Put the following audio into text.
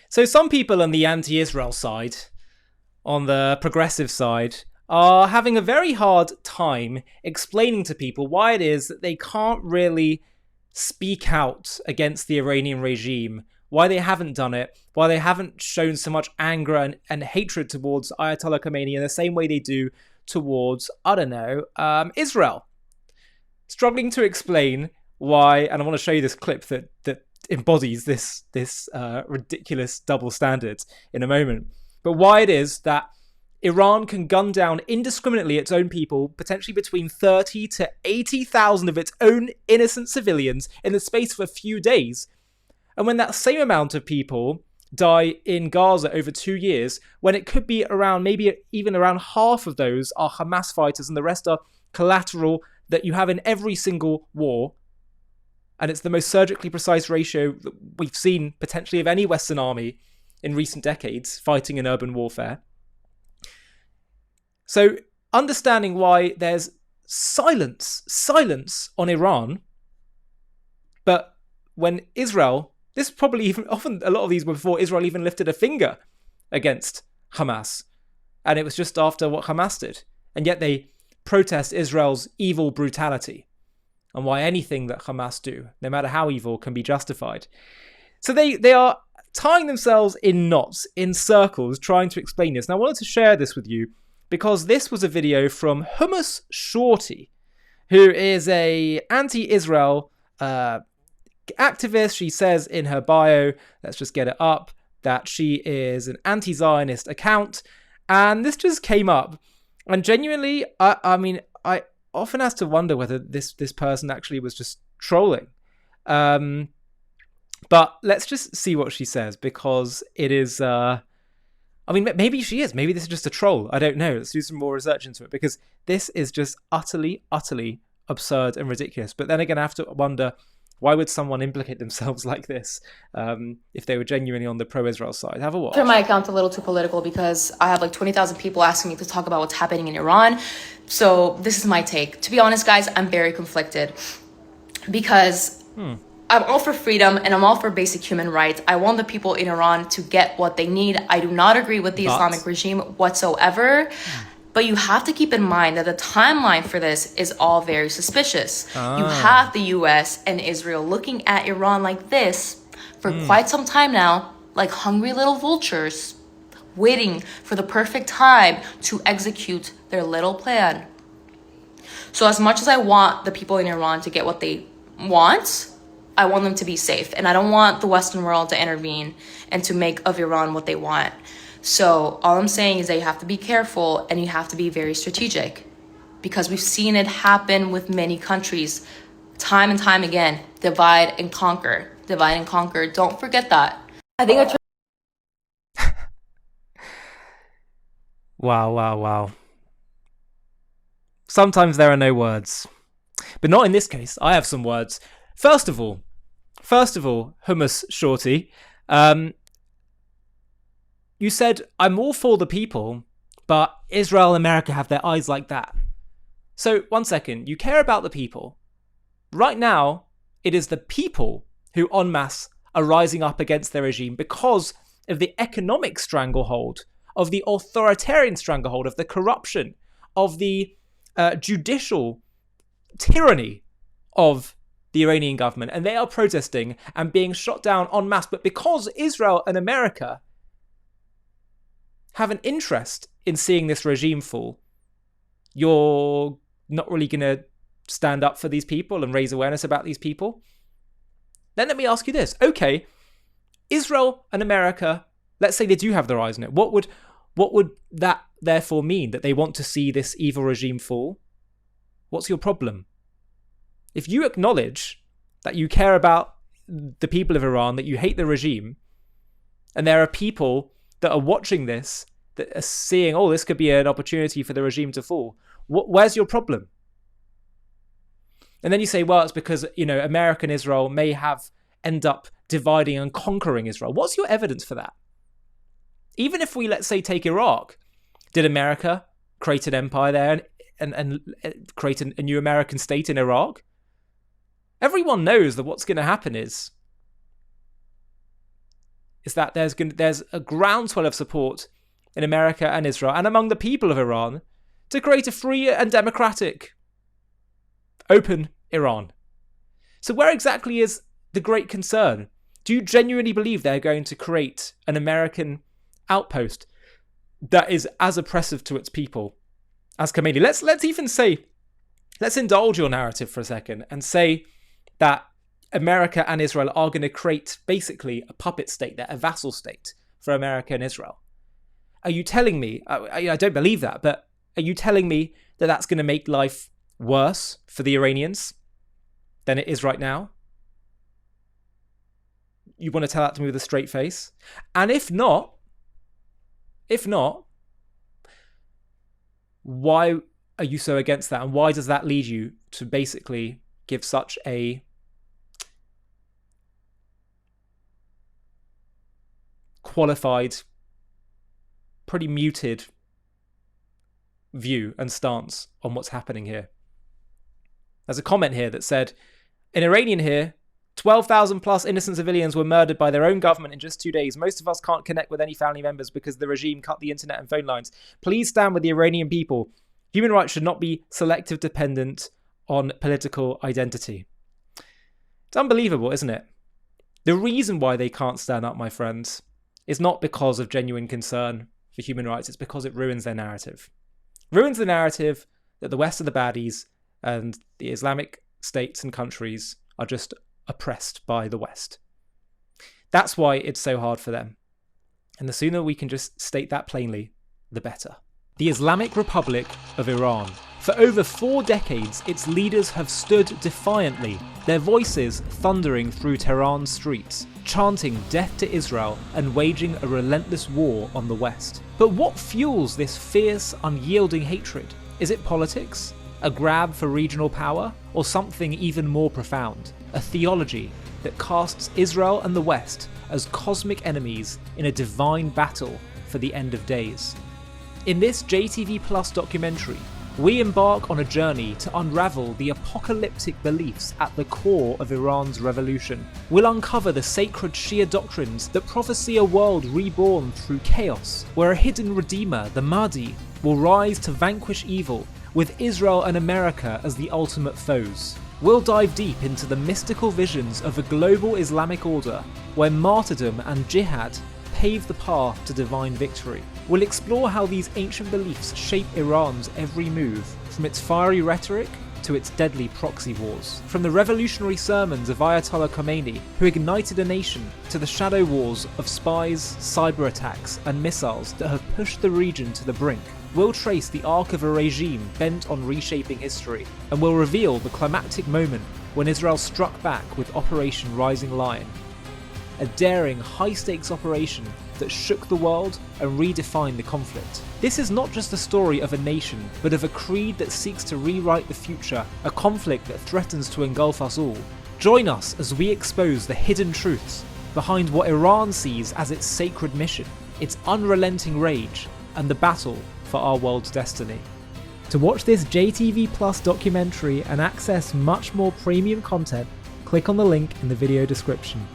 So some people on the anti-Israel side, on the progressive side, are having a very hard time explaining to people why it is that they can't really speak out against the Iranian regime, why they haven't done it, why they haven't shown so much anger and hatred towards Ayatollah Khomeini in the same way they do towards, I don't know, Israel. Struggling to explain why, and I want to show you this clip that embodies this ridiculous double standard in a moment, but why it is that Iran can gun down indiscriminately its own people, potentially between 30 to 80,000 of its own innocent civilians in the space of a few days. And when that same amount of people die in Gaza over 2 years, when it could be around, maybe even around half of those are Hamas fighters and the rest are collateral that you have in every single war. And it's the most surgically precise ratio that we've seen potentially of any Western army in recent decades fighting in urban warfare. So understanding why there's silence on Iran, but when Israel, this probably even often a lot of these were before Israel even lifted a finger against Hamas, and it was just after what Hamas did, and yet they protest Israel's evil brutality and why anything that Hamas do, no matter how evil, can be justified. So they are tying themselves in knots, in circles, trying to explain this. And I wanted to share this with you because this was a video from Hummus Shorty, who is a anti-Israel activist. She says in her bio, let's just get it up, that she is an anti-Zionist account. And this just came up. And genuinely, I mean, I often have to wonder whether this person actually was just trolling. But let's just see what she says, because it is... I mean, maybe she is. Maybe this is just a troll. I don't know. Let's do some more research into it, because this is just utterly absurd and ridiculous. But then again, I have to wonder, why would someone implicate themselves like this if they were genuinely on the pro-Israel side? Have a watch. I turn my account a little too political because I have like 20,000 people asking me to talk about what's happening in Iran. So this is my take. To be honest, guys, I'm very conflicted because I'm all for freedom and I'm all for basic human rights. I want the people in Iran to get what they need. I do not agree with the Islamic regime whatsoever. But you have to keep in mind that the timeline for this is all very suspicious. You have the US and Israel looking at Iran like this for quite some time now, like hungry little vultures, waiting for the perfect time to execute their little plan. So as much as I want the people in Iran to get what they want, I want them to be safe. And I don't want the Western world to intervene and to make of Iran what they want. So all I'm saying is that you have to be careful and you have to be very strategic, because we've seen it happen with many countries time and time again. Divide and conquer. Divide and conquer. Don't forget that. I think Wow. Sometimes there are no words. But not in this case. I have some words. First of all, Hummus Shorty, you said, I'm all for the people, but Israel and America have their eyes like that. So, one second, you care about the people. Right now, it is the people who en masse are rising up against their regime because of the economic stranglehold, of the authoritarian stranglehold, of the corruption, of the judicial tyranny of the Iranian government. And they are protesting and being shot down en masse. But because Israel and America have an interest in seeing this regime fall, you're not really going to stand up for these people and raise awareness about these people? Then let me ask you this. Okay, Israel and America, let's say they do have their eyes on it. What would that therefore mean? That they want to see this evil regime fall? What's your problem? If you acknowledge that you care about the people of Iran, that you hate the regime, and there are people that are watching this, that are seeing, oh, this could be an opportunity for the regime to fall, where's your problem? And then you say, well, it's because, America and Israel may end up dividing and conquering Israel. What's your evidence for that? Even if we, let's say, take Iraq, did America create an empire there and create a new American state in Iraq? Everyone knows that what's going to happen is is that there's a groundswell of support in America and Israel and among the people of Iran to create a free and democratic, open Iran. So where exactly is the great concern? Do you genuinely believe they're going to create an American outpost that is as oppressive to its people as Khomeini? Let's indulge your narrative for a second and say that America and Israel are going to create basically a puppet state, a vassal state for America and Israel. Are you telling me, I don't believe that, but are you telling me that that's going to make life worse for the Iranians than it is right now? You want to tell that to me with a straight face? And if not, why are you so against that? And why does that lead you to basically give such a qualified, pretty muted view and stance on what's happening here? There's a comment here that said, in Iranian here, 12,000 plus innocent civilians were murdered by their own government in just 2 days. Most of us can't connect with any family members because the regime cut the internet and phone lines. Please stand with the Iranian people. Human rights should not be selective dependent on political identity. It's unbelievable, isn't it? The reason why they can't stand up, my friends, is not because of genuine concern for human rights. It's because it ruins their narrative. Ruins the narrative that the West are the baddies and the Islamic states and countries are just oppressed by the West. That's why it's so hard for them. And the sooner we can just state that plainly, the better. The Islamic Republic of Iran. For over 4 decades, its leaders have stood defiantly, their voices thundering through Tehran's streets, chanting death to Israel and waging a relentless war on the West. But what fuels this fierce, unyielding hatred? Is it politics? A grab for regional power? Or something even more profound? A theology that casts Israel and the West as cosmic enemies in a divine battle for the end of days. In this JTV Plus documentary, we embark on a journey to unravel the apocalyptic beliefs at the core of Iran's revolution. We'll uncover the sacred Shia doctrines that prophesy a world reborn through chaos, where a hidden redeemer, the Mahdi, will rise to vanquish evil, with Israel and America as the ultimate foes. We'll dive deep into the mystical visions of a global Islamic order, where martyrdom and jihad pave the path to divine victory. We'll explore how these ancient beliefs shape Iran's every move, from its fiery rhetoric to its deadly proxy wars. From the revolutionary sermons of Ayatollah Khomeini, who ignited a nation, to the shadow wars of spies, cyber attacks, and missiles that have pushed the region to the brink. We'll trace the arc of a regime bent on reshaping history, and we'll reveal the climactic moment when Israel struck back with Operation Rising Lion, a daring, high-stakes operation that shook the world and redefined the conflict. This is not just the story of a nation, but of a creed that seeks to rewrite the future, a conflict that threatens to engulf us all. Join us as we expose the hidden truths behind what Iran sees as its sacred mission, its unrelenting rage, and the battle for our world's destiny. To watch this JTV Plus documentary and access much more premium content, click on the link in the video description.